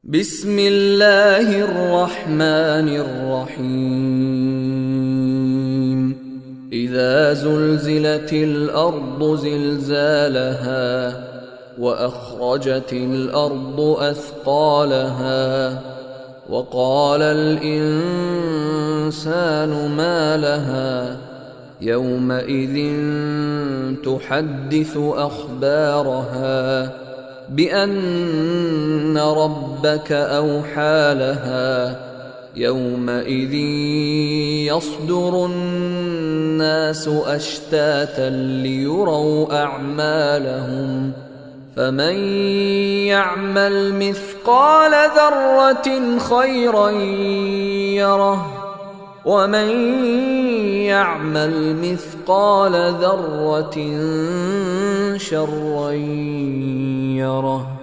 بسم الله الرحمن الرحيم إذا زلزلت الأرض زلزالها وأخرجت الأرض أثقالها وقال الإنسان ما لها يومئذ تحدث أخبارها بأن ربك أوحى لها يومئذ يصدر الناس أشتاتا ليروا أعمالهم فمن يعمل مثقال ذرة خيرا يره ومن يعمل مثقال ذرة شرا يره.